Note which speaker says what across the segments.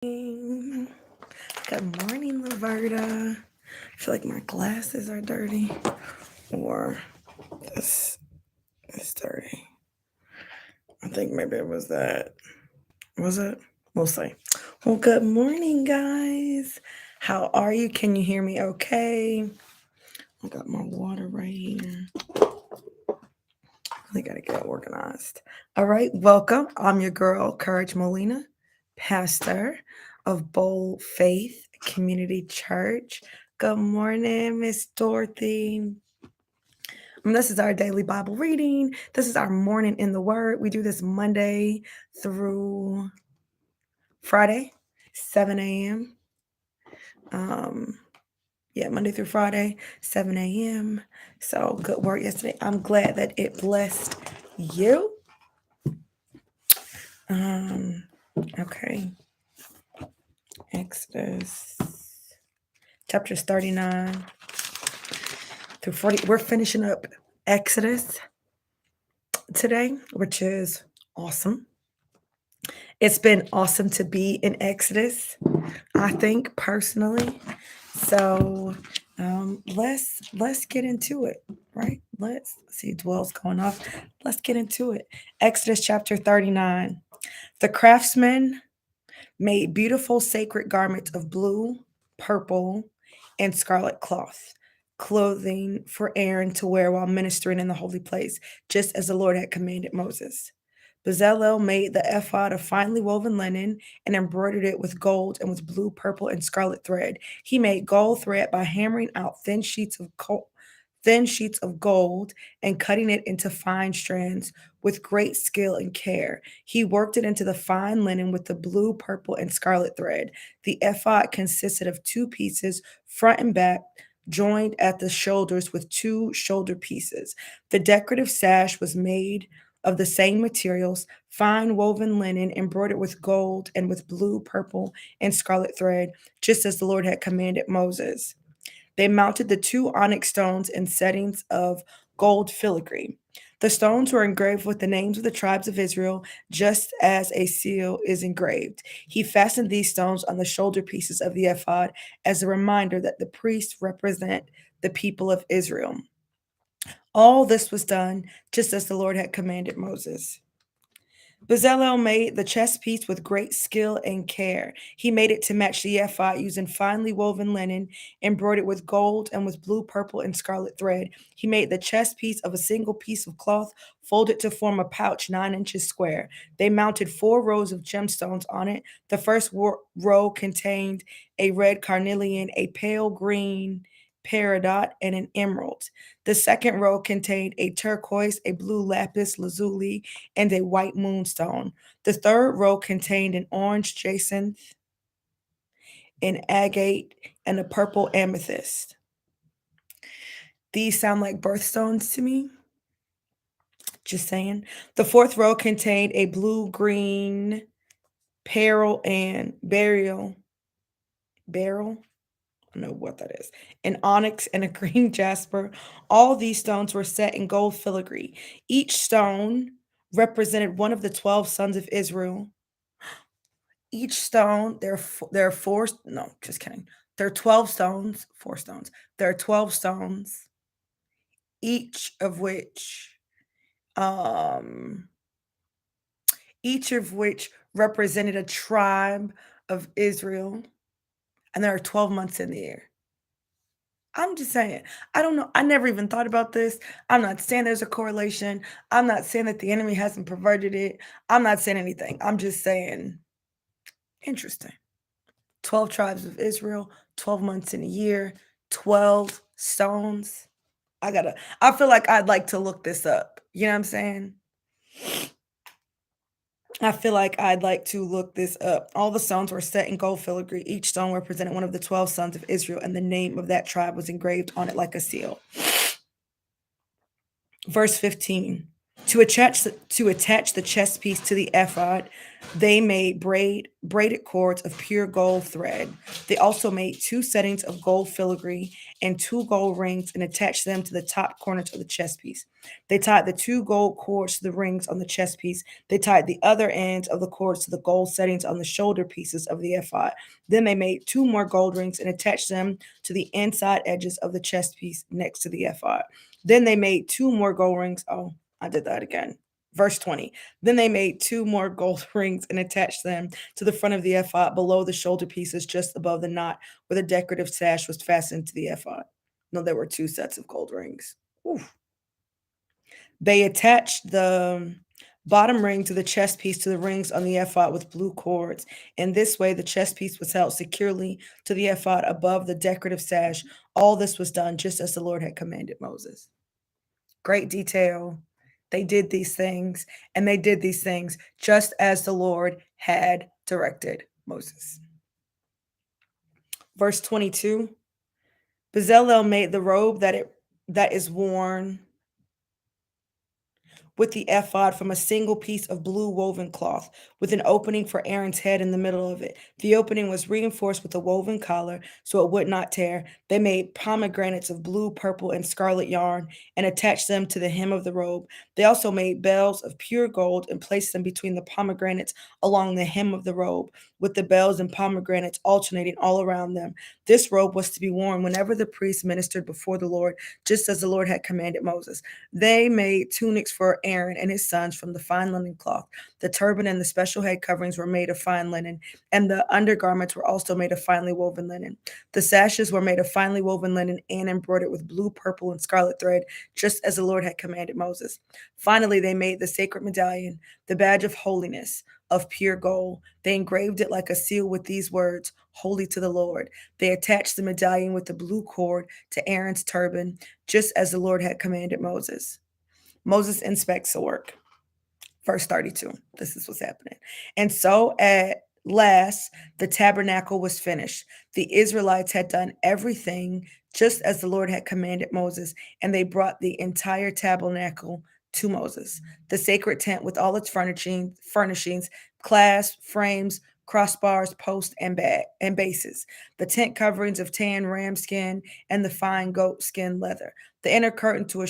Speaker 1: Good morning, Laverta. I feel like my glasses are dirty, or this is dirty. I think maybe it was that. Was it? We'll see. Well, good morning, guys. How are you? Can you hear me okay? I got my water right here. Really got to get organized. All right, welcome. I'm your girl, Courage Molina, pastor of Bold Faith Community Church. Good morning, Miss Dorothy. This is our daily Bible reading. This is our morning in the Word. We do this Monday through Friday, 7 a.m. Monday through Friday, 7 a.m. So good work yesterday. I'm glad that it blessed you. Okay. Exodus chapters 39 through 40. We're finishing up Exodus today, which is awesome. It's been awesome to be in Exodus, I think, personally. So let's get into it, right? Let's see, dwell's going off. Let's get into it. Exodus chapter 39. The craftsman made beautiful sacred garments of blue, purple, and scarlet cloth, clothing for Aaron to wear while ministering in the holy place, just as the Lord had commanded Moses. Bezalel made the ephod of finely woven linen and embroidered it with gold and with blue, purple, and scarlet thread. He made gold thread by hammering out thin sheets of gold and cutting it into fine strands with great skill and care. He worked it into the fine linen with the blue, purple, and scarlet thread. The ephod consisted of two pieces, front and back, joined at the shoulders with two shoulder pieces. The decorative sash was made of the same materials, fine woven linen embroidered with gold and with blue, purple, and scarlet thread, just as the Lord had commanded Moses. They mounted the two onyx stones in settings of gold filigree. The stones were engraved with the names of the tribes of Israel, just as a seal is engraved. He fastened these stones on the shoulder pieces of the ephod as a reminder that the priests represent the people of Israel. All this was done just as the Lord had commanded Moses. Bezalel made the chest piece with great skill and care. He made it to match the ephod using finely woven linen, embroidered with gold and with blue, purple, and scarlet thread. He made the chest piece of a single piece of cloth, folded to form a pouch 9 inches square. They mounted 4 rows of gemstones on it. The first row contained a red carnelian, a pale green peridot, and an emerald. The second row contained a turquoise, a blue lapis lazuli, and a white moonstone. The third row contained an orange jacinth, an agate, and a purple amethyst. These sound like birthstones to me. Just saying. The fourth row contained a blue-green beryl. I don't know what that is. An onyx and a green jasper. All these stones were set in gold filigree. Each stone represented one of the 12 sons of Israel. Each stone, there are four. No, just kidding. There are 12 stones, 4 stones. There are 12 stones, each of which, um, each of which represented a tribe of Israel, and there are 12 months in the year. I'm just saying. I don't know. I never even thought about this. I'm not saying there's a correlation. I'm not saying that the enemy hasn't perverted it. I'm not saying anything. I'm just saying, interesting. 12 tribes of Israel, 12 months in a year, 12 stones. I feel like I'd like to look this up. You know what I'm saying? I feel like I'd like to look this up. All the stones were set in gold filigree. Each stone represented one of the 12 sons of Israel, and the name of that tribe was engraved on it like a seal. Verse 15. To attach the chest piece to the ephod, they made braided cords of pure gold thread. They also made two settings of gold filigree and two gold rings and attached them to the top corners of the chest piece. They tied the two gold cords to the rings on the chest piece. They tied the other ends of the cords to the gold settings on the shoulder pieces of the ephod. Then they made two more gold rings and attached them to the inside edges of the chest piece next to the ephod. Then they made two more gold rings. Oh, I did that again. Verse 20. Then they made two more gold rings and attached them to the front of the ephod below the shoulder pieces, just above the knot where the decorative sash was fastened to the ephod. No, there were two sets of gold rings. Oof. They attached the bottom ring to the chest piece to the rings on the ephod with blue cords. In this way, the chest piece was held securely to the ephod above the decorative sash. All this was done just as the Lord had commanded Moses. Great detail. They did these things, and they did these things just as the Lord had directed Moses. Verse 22. Bezalel made the robe that is worn with the ephod from a single piece of blue woven cloth, with an opening for Aaron's head in the middle of it. The opening was reinforced with a woven collar so it would not tear. They made pomegranates of blue, purple, and scarlet yarn and attached them to the hem of the robe. They also made bells of pure gold and placed them between the pomegranates along the hem of the robe, with the bells and pomegranates alternating all around them. This robe was to be worn whenever the priest ministered before the Lord, just as the Lord had commanded Moses. They made tunics for Aaron and his sons from the fine linen cloth. The turban and the special head coverings were made of fine linen, and the undergarments were also made of finely woven linen. The sashes were made of finely woven linen and embroidered with blue, purple, and scarlet thread, just as the Lord had commanded Moses. Finally, they made the sacred medallion, the badge of holiness, of pure gold. They engraved it like a seal with these words, "Holy to the Lord." They attached the medallion with the blue cord to Aaron's turban, just as the Lord had commanded Moses. Moses inspects the work. Verse 32. This is what's happening. And so at last, the tabernacle was finished. The Israelites had done everything just as the Lord had commanded Moses, and they brought the entire tabernacle to Moses. The sacred tent with all its furnishings, clasps, frames, crossbars, posts, and bases. The tent coverings of tan ram skin and the fine goat skin leather. The inner curtain to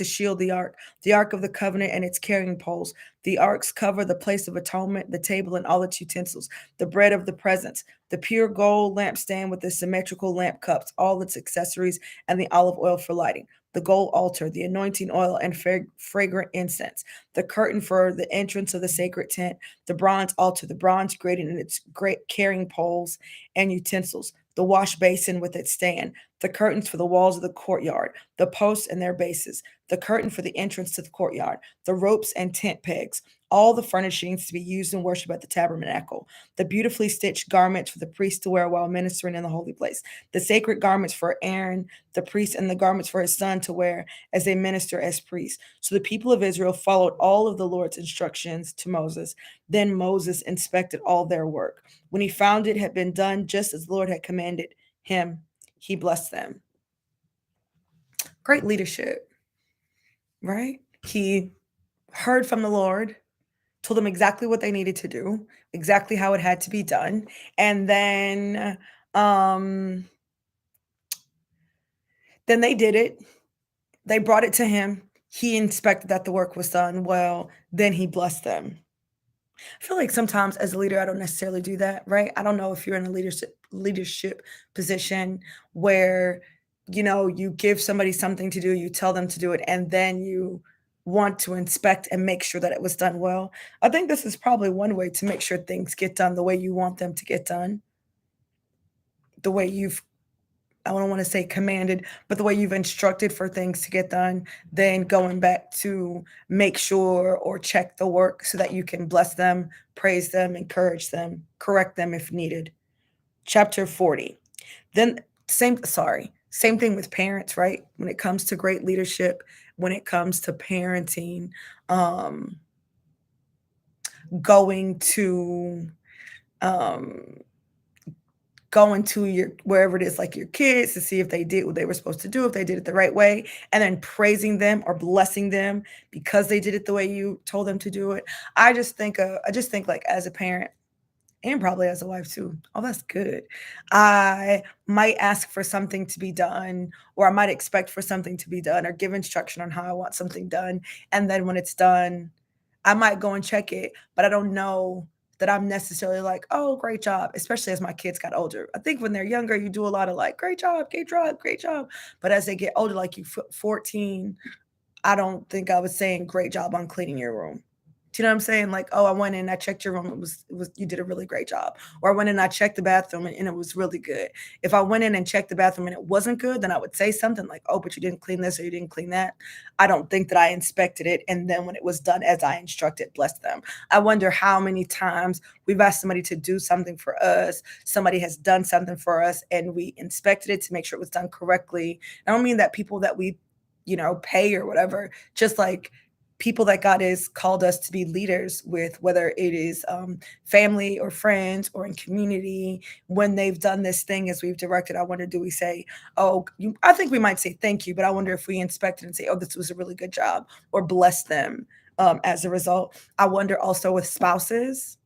Speaker 1: shield the ark of the covenant and its carrying poles. The arks cover the place of atonement, the table and all its utensils, the bread of the presence, the pure gold lampstand with the symmetrical lamp cups, all its accessories, and the olive oil for lighting, the gold altar, the anointing oil, and fragrant incense, the curtain for the entrance of the sacred tent, the bronze altar, the bronze grating and its great carrying poles and utensils, the wash basin with its stand, the curtains for the walls of the courtyard, the posts and their bases, the curtain for the entrance to the courtyard, the ropes and tent pegs, all the furnishings to be used in worship at the tabernacle, the beautifully stitched garments for the priest to wear while ministering in the holy place, the sacred garments for Aaron, the priest, and the garments for his son to wear as they minister as priests. So the people of Israel followed all of the Lord's instructions to Moses. Then Moses inspected all their work. When he found it had been done just as the Lord had commanded him, he blessed them. Great leadership, right? He heard from the Lord, told them exactly what they needed to do, exactly how it had to be done, and um then they did it. They brought it to him. He inspected that the work was done well. Then he blessed them. I feel like sometimes as a leader, I don't necessarily do that, right? I don't know if you're in a leadership position where you give somebody something to do, you tell them to do it, and then you want to inspect and make sure that it was done well. I think this is probably one way to make sure things get done the way you want them to get done, the way I don't want to say commanded, but the way you've instructed for things to get done, then going back to make sure or check the work so that you can bless them, praise them, encourage them, correct them if needed. Chapter 40. Then same thing with parents, right? When it comes to great leadership, when it comes to parenting, um, going to um going to your wherever it is, like your kids, to see if they did what they were supposed to do, if they did it the right way, and then praising them or blessing them because they did it the way you told them to do it. I just think like as a parent and probably as a wife too. Oh, that's good. I might ask for something to be done, or I might expect for something to be done, or give instruction on how I want something done. And then when it's done, I might go and check it, but I don't know that I'm necessarily like, oh, great job, especially as my kids got older. I think when they're younger, you do a lot of like, great job, great job, great job. But as they get older, like 14, I don't think I was saying great job on cleaning your room. Do you know what I'm saying? Like, oh, I went in, I checked your room. It was you did a really great job. Or I went in, I checked the bathroom and it was really good. If I went in and checked the bathroom and it wasn't good, then I would say something like, oh, but you didn't clean this or you didn't clean that. I don't think that I inspected it. And then when it was done as I instructed, bless them. I wonder how many times we've asked somebody to do something for us. Somebody has done something for us and we inspected it to make sure it was done correctly. I don't mean that people that we pay or whatever, just like people that God has called us to be leaders with, whether it is family or friends or in community, when they've done this thing as we've directed, I wonder, do we say, oh, I think we might say thank you, but I wonder if we inspect it and say, oh, this was a really good job, or bless them as a result. I wonder also with spouses,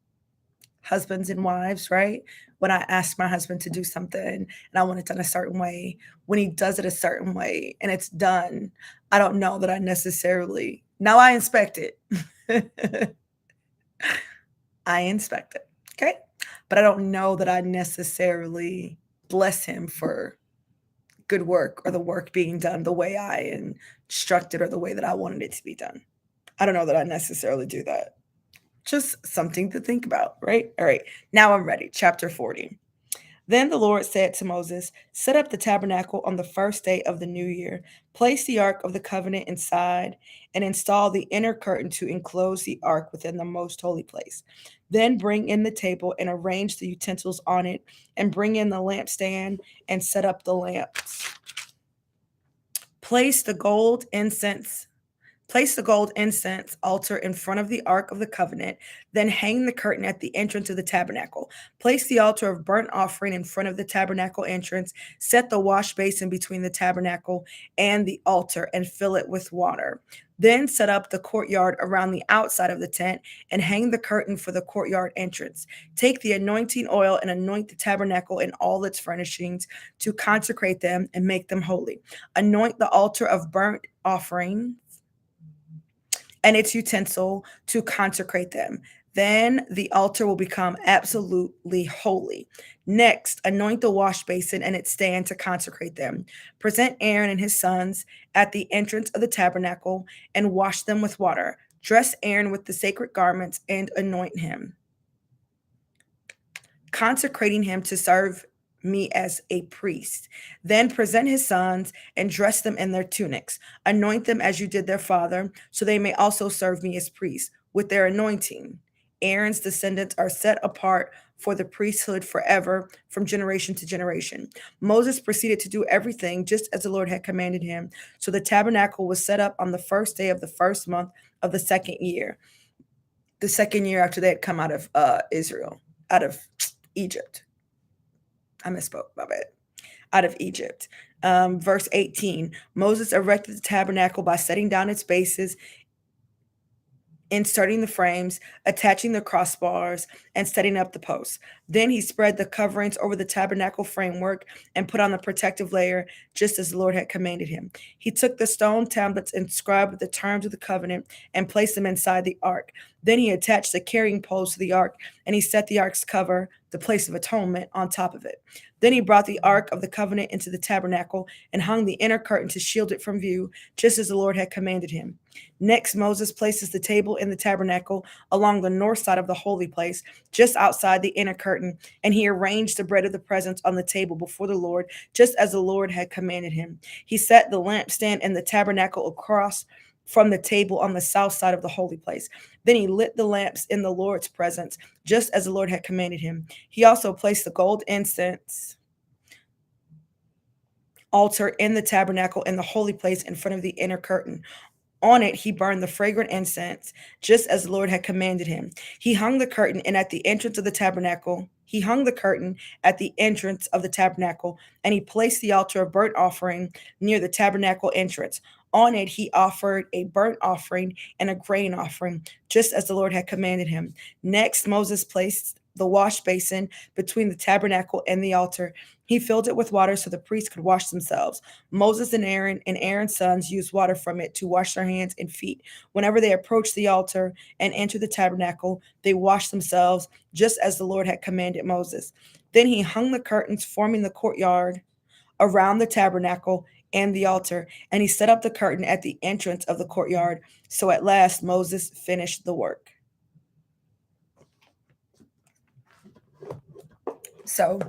Speaker 1: husbands and wives, right? When I ask my husband to do something and I want it done a certain way, when he does it a certain way and it's done, I don't know that I necessarily, now I inspect it. I inspect it. Okay. But I don't know that I necessarily bless him for good work or the work being done the way I instructed or the way that I wanted it to be done. I don't know that I necessarily do that. Just something to think about, right? All right, now I'm ready. Chapter 40. Then the Lord said to Moses, set up the tabernacle on the first day of the new year. Place the ark of the covenant inside and install the inner curtain to enclose the ark within the most holy place. Then bring in the table and arrange the utensils on it, and bring in the lampstand and set up the lamps. Place the gold incense Place the gold incense altar in front of the Ark of the Covenant, then hang the curtain at the entrance of the tabernacle. Place the altar of burnt offering in front of the tabernacle entrance. Set the wash basin between the tabernacle and the altar and fill it with water. Then set up the courtyard around the outside of the tent and hang the curtain for the courtyard entrance. Take the anointing oil and anoint the tabernacle and all its furnishings to consecrate them and make them holy. Anoint the altar of burnt offering and its utensil to consecrate them. Then the altar will become absolutely holy. Next, anoint the wash basin and its stand to consecrate them. Present Aaron and his sons at the entrance of the tabernacle and wash them with water. Dress Aaron with the sacred garments and anoint him, consecrating him to serve me as a priest. Then present his sons and dress them in their tunics. Anoint them as you did their father, so they may also serve me as priests. With their anointing, Aaron's descendants are set apart for the priesthood forever, from generation to generation. Moses proceeded to do everything just as the Lord had commanded him. So the tabernacle was set up on the first day of the first month of the second year after they had come out of out of Egypt. I misspoke, my bad. Out of Egypt. Verse 18, Moses erected the tabernacle by setting down its bases, inserting the frames, attaching the crossbars, and setting up the posts. Then he spread the coverings over the tabernacle framework and put on the protective layer, just as the Lord had commanded him. He took the stone tablets inscribed with the terms of the covenant and placed them inside the ark. Then he attached the carrying poles to the ark, and he set the ark's cover, the place of atonement, on top of it. Then he brought the ark of the covenant into the tabernacle and hung the inner curtain to shield it from view, just as the Lord had commanded him. Next, Moses places the table in the tabernacle along the north side of the holy place, just outside the inner curtain, and he arranged the bread of the presence on the table before the Lord, just as the Lord had commanded him. He set the lampstand and the tabernacle across from the table on the south side of the holy place. Then he lit the lamps in the Lord's presence, just as the Lord had commanded him. He also placed the gold incense altar in the tabernacle in the holy place in front of the inner curtain. On it, he burned the fragrant incense, just as the Lord had commanded him. He hung the curtain, and at the entrance of the tabernacle, he hung the curtain at the entrance of the tabernacle, and he placed the altar of burnt offering near the tabernacle entrance. On it, he offered a burnt offering and a grain offering, just as the Lord had commanded him. Next, Moses placed the wash basin between the tabernacle and the altar. He filled it with water so the priests could wash themselves. Moses and Aaron's sons used water from it to wash their hands and feet. Whenever they approached the altar and entered the tabernacle, they washed themselves just as the Lord had commanded Moses. Then he hung the curtains forming the courtyard around the tabernacle and the altar, and he set up the curtain at the entrance of the courtyard. So at last Moses finished the work. So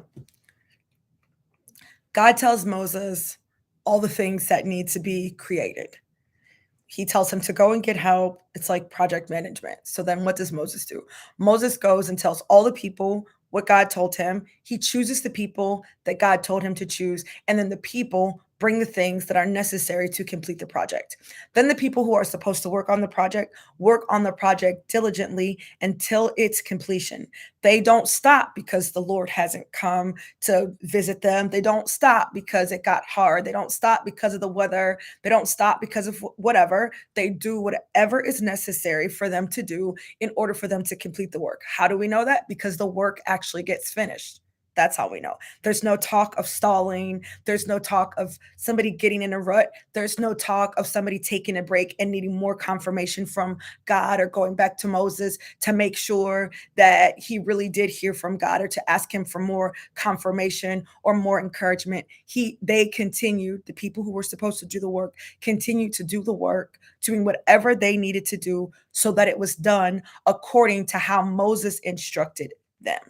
Speaker 1: God tells Moses all the things that need to be created. He tells him to go and get help. It's like project management. So then what does Moses do? Moses goes and tells all the people what God told him. He chooses the people that God told him to choose. And then the people bring the things that are necessary to complete the project. Then the people who are supposed to work on the project diligently until its completion. They don't stop because the Lord hasn't come to visit them. They don't stop because it got hard. They don't stop because of the weather. They don't stop because of whatever. They do whatever is necessary for them to do in order for them to complete the work. How do we know that? Because the work actually gets finished. That's how we know. There's no talk of stalling. There's no talk of somebody getting in a rut. There's no talk of somebody taking a break and needing more confirmation from God or going back to Moses to make sure that he really did hear from God or to ask him for more confirmation or more encouragement. They continued, the people who were supposed to do the work, continued to do the work, doing whatever they needed to do so that it was done according to how Moses instructed them.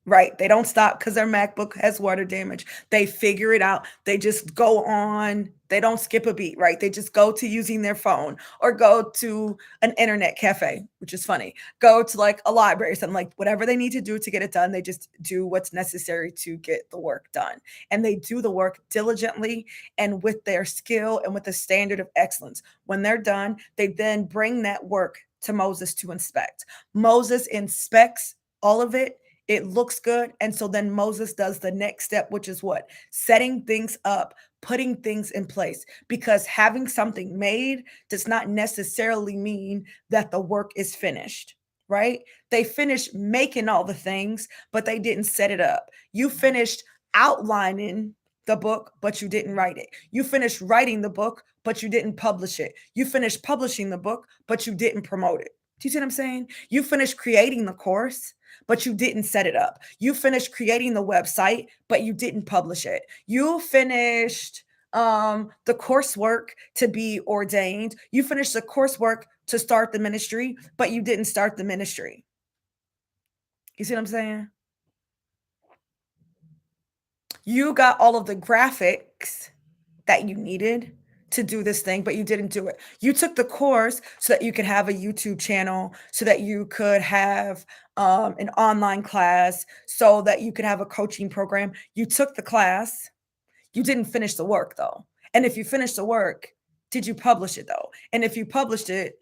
Speaker 1: Right. They don't stop because their MacBook has water damage. They figure it out. They just go on. They don't skip a beat, right? They just go to using their phone or go to an internet cafe, which is funny. Go to like a library, something like whatever they need to do to get it done. They just do what's necessary to get the work done. And they do the work diligently and with their skill and with a standard of excellence. When they're done, they then bring that work to Moses to inspect. Moses inspects all of it. It looks good. And so then Moses does the next step, which is what? Setting things up, putting things in place. Because having something made does not necessarily mean that the work is finished, right? They finished making all the things, but they didn't set it up. You finished outlining the book, but you didn't write it. You finished writing the book, but you didn't publish it. You finished publishing the book, but you didn't promote it. Do you see what I'm saying? You finished creating the course, but you didn't set it up. You finished creating the website, but you didn't publish it. You finished the coursework to be ordained. You finished the coursework to start the ministry, but you didn't start the ministry. You see what I'm saying? You got all of the graphics that you needed to do this thing, but you didn't do it. You took the course so that you could have a YouTube channel, so that you could have an online class, so that you could have a coaching program. You took the class. You didn't finish the work though. And if you finished the work, did you publish it though? And if you published it,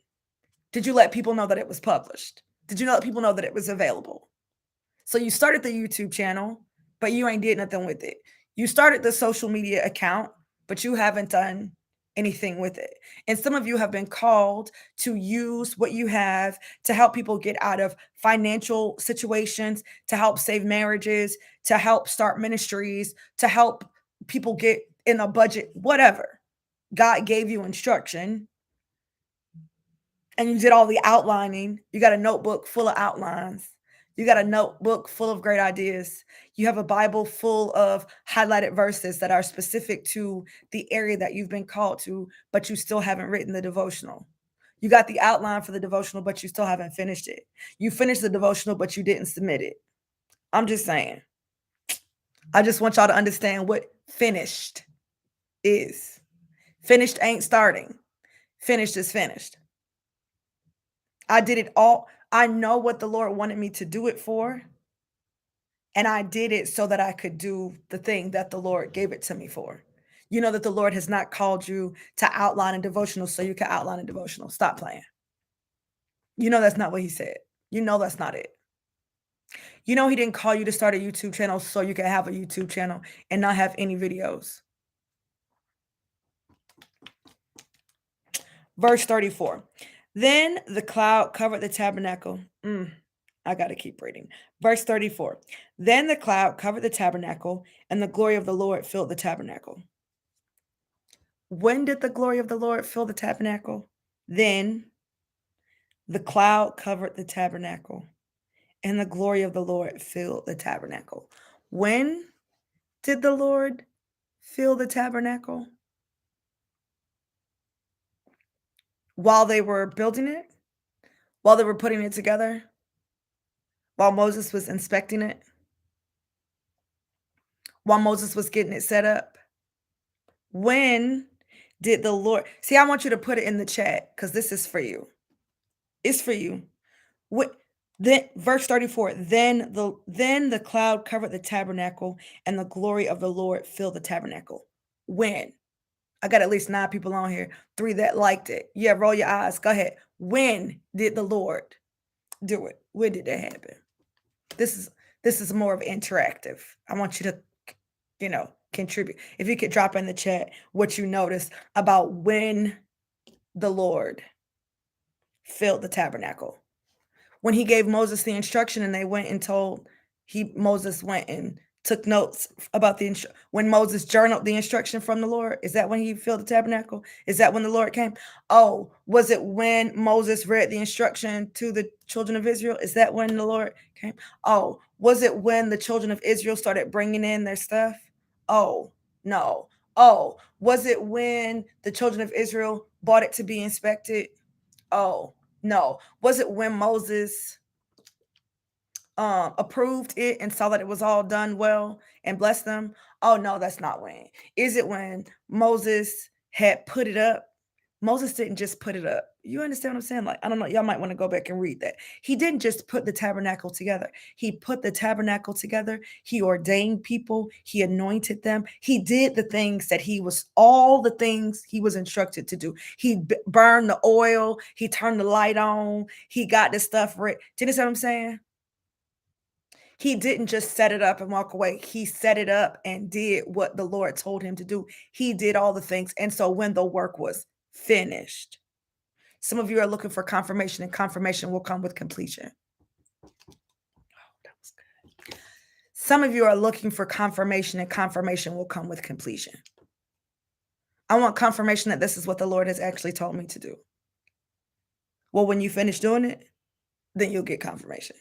Speaker 1: did you let people know that it was published? Did you let people know that it was available? So you started the YouTube channel, but you ain't did nothing with it. You started the social media account, but you haven't done anything with it. And some of you have been called to use what you have to help people get out of financial situations, to help save marriages, to help start ministries, to help people get in a budget, whatever. God gave you instruction and you did all the outlining. You got a notebook full of outlines. You got a notebook full of great ideas. You have a Bible full of highlighted verses that are specific to the area that you've been called to, but you still haven't written the devotional. You got the outline for the devotional, but you still haven't finished it. You finished the devotional, but you didn't submit it. I'm just saying. I just want y'all to understand what finished is. Finished ain't starting. Finished is finished. I did it all. I know what the Lord wanted me to do it for. And I did it so that I could do the thing that the Lord gave it to me for. You know that the Lord has not called you to outline a devotional so you can outline a devotional. Stop playing. You know that's not what he said. You know that's not it. You know he didn't call you to start a YouTube channel so you can have a YouTube channel and not have any videos. Verse 34. Then the cloud covered the tabernacle. I got to keep reading. Verse 34. Then the cloud covered the tabernacle, and the glory of the Lord filled the tabernacle. When did the glory of the Lord fill the tabernacle? Then the cloud covered the tabernacle, and the glory of the Lord filled the tabernacle. When did the Lord fill the tabernacle? While they were building it? While they were putting it together? While Moses was inspecting it? While Moses was getting it set up? When did the Lord see? I want you to put it in the chat because this is for you. It's for you. What then verse 34, then the cloud covered the tabernacle and the glory of the Lord filled the tabernacle. When? I got at least 9 people on here, 3 that liked it. Yeah, roll your eyes. Go ahead. When did the Lord do it? When did that happen? This is more of interactive. I want you to, contribute. If you could drop in the chat what you noticed about when the Lord filled the tabernacle. When he gave Moses the instruction and they went and told Moses went and took notes about when Moses journaled the instruction from the Lord. Is that when he filled the tabernacle? Is that when the Lord came? Oh, was it when Moses read the instruction to the children of Israel? Is that when the Lord came? Oh, was it when the children of Israel started bringing in their stuff? Oh, no. Oh, was it when the children of Israel bought it to be inspected? Oh, no. Was it when Moses approved it and saw that it was all done well and blessed them? Oh, no, that's not when. Is it when Moses had put it up? Moses didn't just put it up. You understand what I'm saying? Like, I don't know. Y'all might want to go back and read that. He didn't just put the tabernacle together. He put the tabernacle together. He ordained people. He anointed them. He did all the things he was instructed to do. He burned the oil. He turned the light on. He got the stuff ready. Do you understand what I'm saying? He didn't just set it up and walk away. He set it up and did what the Lord told him to do. He did all the things. And so when the work was finished, some of you are looking for confirmation, and confirmation will come with completion. Oh, that was good. Some of you are looking for confirmation, and confirmation will come with completion. I want confirmation that this is what the Lord has actually told me to do. Well, when you finish doing it, then you'll get confirmation.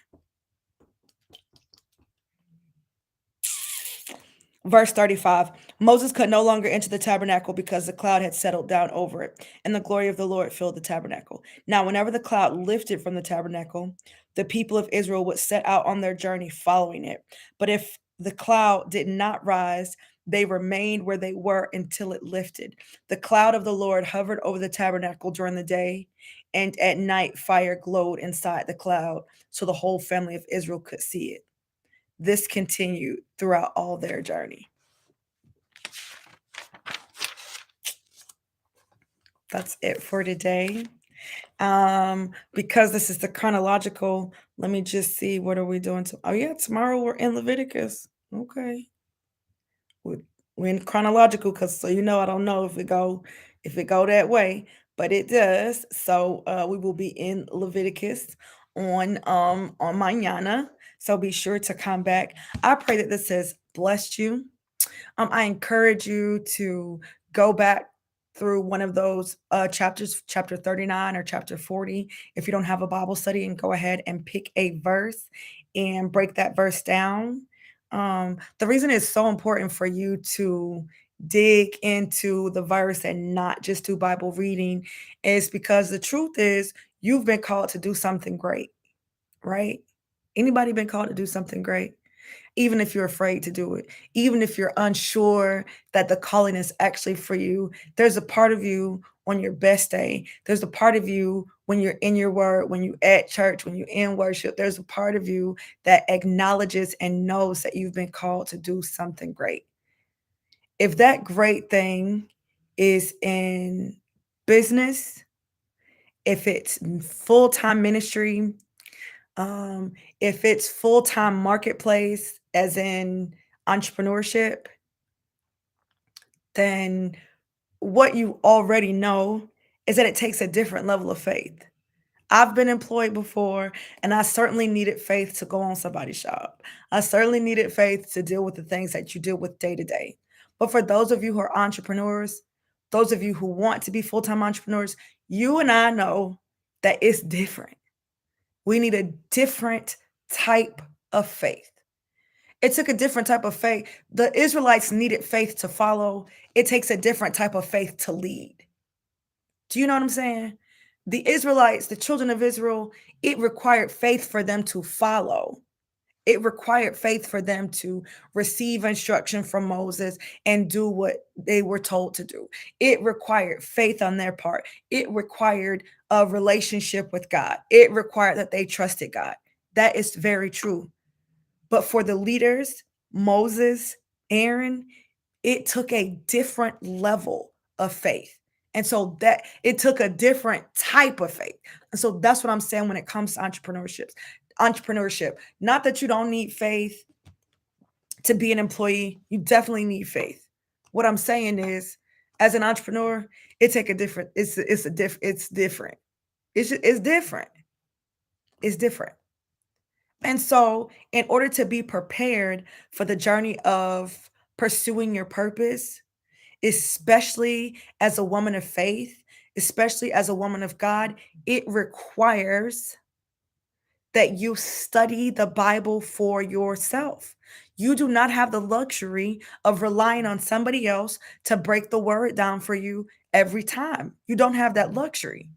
Speaker 1: Verse 35, Moses could no longer enter the tabernacle because the cloud had settled down over it, and the glory of the Lord filled the tabernacle. Now, whenever the cloud lifted from the tabernacle, the people of Israel would set out on their journey following it. But if the cloud did not rise, they remained where they were until it lifted. The cloud of the Lord hovered over the tabernacle during the day, and at night fire glowed inside the cloud, so the whole family of Israel could see it. This continued throughout all their journey. That's it for today. Because this is the chronological, let me just see, what are we doing? Tomorrow we're in Leviticus. Okay. We're in chronological because I don't know if it go that way, but it does. So we will be in Leviticus on mañana. So be sure to come back. I pray that this has blessed you. I encourage you to go back through one of those chapters, chapter 39 or chapter 40. If you don't have a Bible study, and go ahead and pick a verse and break that verse down. The reason it's so important for you to dig into the verse and not just do Bible reading is because the truth is you've been called to do something great, right? Anybody been called to do something great? Even if you're afraid to do it, even if you're unsure that the calling is actually for you, there's a part of you on your best day. There's a part of you when you're in your word, when you're at church, when you're in worship. There's a part of you that acknowledges and knows that you've been called to do something great. If that great thing is in business, if it's full-time ministry, if it's full-time marketplace, as in entrepreneurship, then what you already know is that it takes a different level of faith. I've been employed before, and I certainly needed faith to go on somebody's shop. I certainly needed faith to deal with the things that you deal with day to day. But for those of you who are entrepreneurs, those of you who want to be full time entrepreneurs, you and I know that it's different. We need a different type of faith. It took a different type of faith. The Israelites needed faith to follow, it takes a different type of faith to lead. Do you know what I'm saying? The Israelites, the children of Israel, it required faith for them to follow. It required faith for them to receive instruction from Moses and do what they were told to do. It required faith on their part. It required a relationship with God. It required that they trusted God. That is very true. But for the leaders, Moses, Aaron, it took a different level of faith. And so that it took a different type of faith. And so that's what I'm saying when it comes to entrepreneurship. Entrepreneurship, not that you don't need faith to be an employee, you definitely need faith. What I'm saying is, as an entrepreneur, it take a different. It's different. It's different. It's different. And so, in order to be prepared for the journey of pursuing your purpose, especially as a woman of faith, especially as a woman of God, it requires that you study the Bible for yourself. You do not have the luxury of relying on somebody else to break the word down for you every time. You don't have that luxury,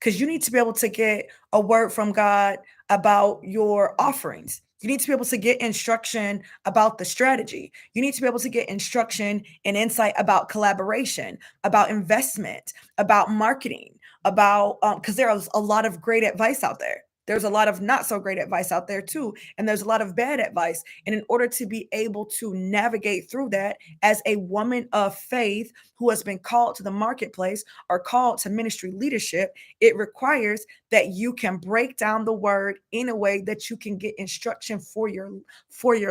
Speaker 1: because you need to be able to get a word from God about your offerings. You need to be able to get instruction about the strategy. You need to be able to get instruction and insight about collaboration, about investment, about marketing, about because there's a lot of great advice out there. There's a lot of not so great advice out there too, and there's a lot of bad advice. And in order to be able to navigate through that as a woman of faith who has been called to the marketplace or called to ministry leadership, it requires that you can break down the word in a way that you can get instruction for your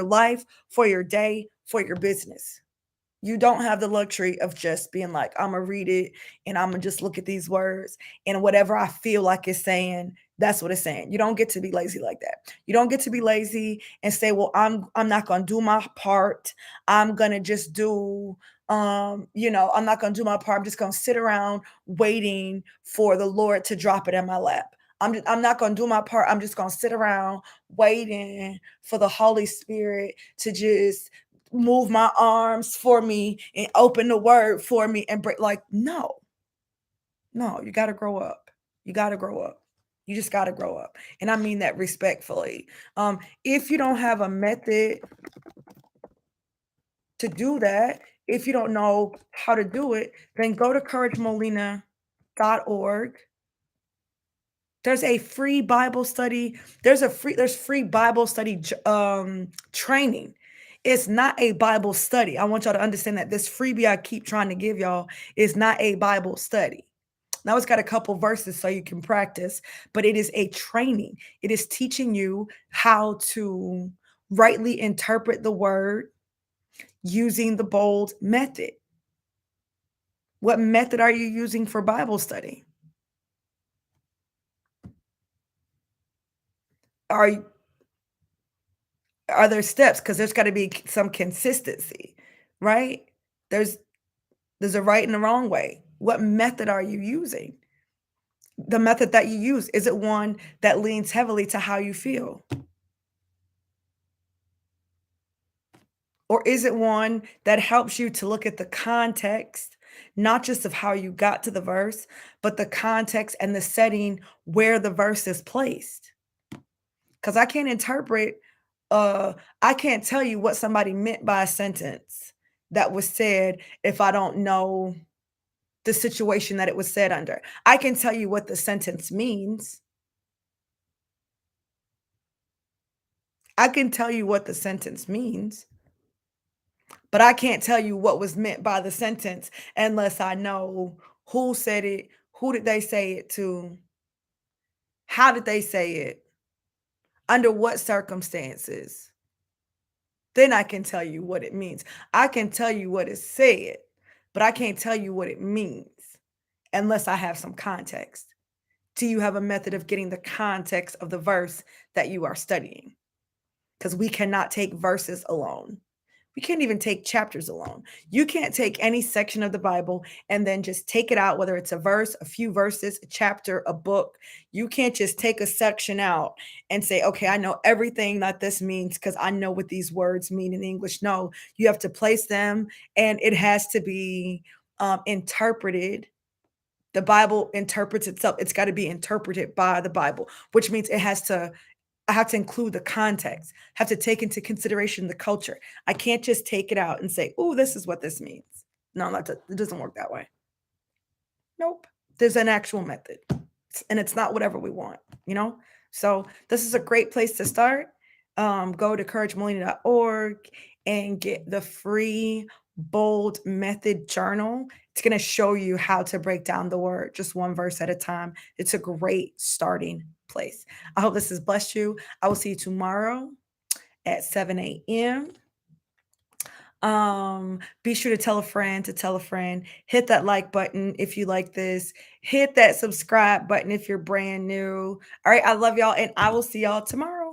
Speaker 1: life, for your day, for your business. You don't have the luxury of just being like, I'm gonna read it and I'm gonna just look at these words, and whatever I feel like it's saying, that's what it's saying. You don't get to be lazy like that. You don't get to be lazy and say, well, I'm not gonna do my part. I'm gonna just do I'm not gonna do my part. I'm just gonna sit around waiting for the Lord to drop it in my lap. I'm not gonna do my part. I'm just gonna sit around waiting for the Holy Spirit to just move my arms for me and open the word for me and break. Like, no, you got to grow up. You got to grow up. You just got to grow up. And I mean that respectfully. If you don't have a method to do that, if you don't know how to do it, then go to couragemolina.org. There's a free Bible study. There's free Bible study training. It's not a Bible study. I want y'all to understand that this freebie I keep trying to give y'all is not a Bible study. Now it's got a couple verses so you can practice, but it is a training. It is teaching you how to rightly interpret the word using the bold method. What method are you using for Bible study? Are are there steps? Because there's got to be some consistency, right? There's there's a right and a wrong way. What method are you using? The method that you use, is it one that leans heavily to how you feel? Or is it one that helps you to look at the context, not just of how you got to the verse, but the context and the setting where the verse is placed? Because I can't tell you what somebody meant by a sentence that was said if I don't know the situation that it was said under. I can tell you what the sentence means. I can tell you what the sentence means, But I can't tell you what was meant by the sentence unless I know who said it, who did they say it to, how did they say it, under what circumstances. Then I can tell you what it means. I can tell you what it said, but I can't tell you what it means unless I have some context. Do you have a method of getting the context of the verse that you are studying? Because we cannot take verses alone. We can't even take chapters alone. You can't take any section of the Bible and then just take it out, whether it's a verse, a few verses, a chapter, a book. You can't just take a section out and say, okay, I know everything that this means because I know what these words mean in English. No, you have to place them and it has to be interpreted. The Bible interprets itself. It's got to be interpreted by the Bible, which means I have to include the context, have to take into consideration the culture. I can't just take it out and say, "Oh, this is what this means." No, it doesn't work that way. Nope. There's an actual method, and it's not whatever we want, you know? So this is a great place to start. Go to couragemolina.org and get the free bold method journal. It's going to show you how to break down the word just one verse at a time. It's a great starting place. I hope this has blessed you. I will see you tomorrow at 7 a.m. Be sure to tell a friend to tell a friend. Hit that like button if you like this. Hit that subscribe button if you're brand new. All right, I love y'all, and I will see y'all tomorrow.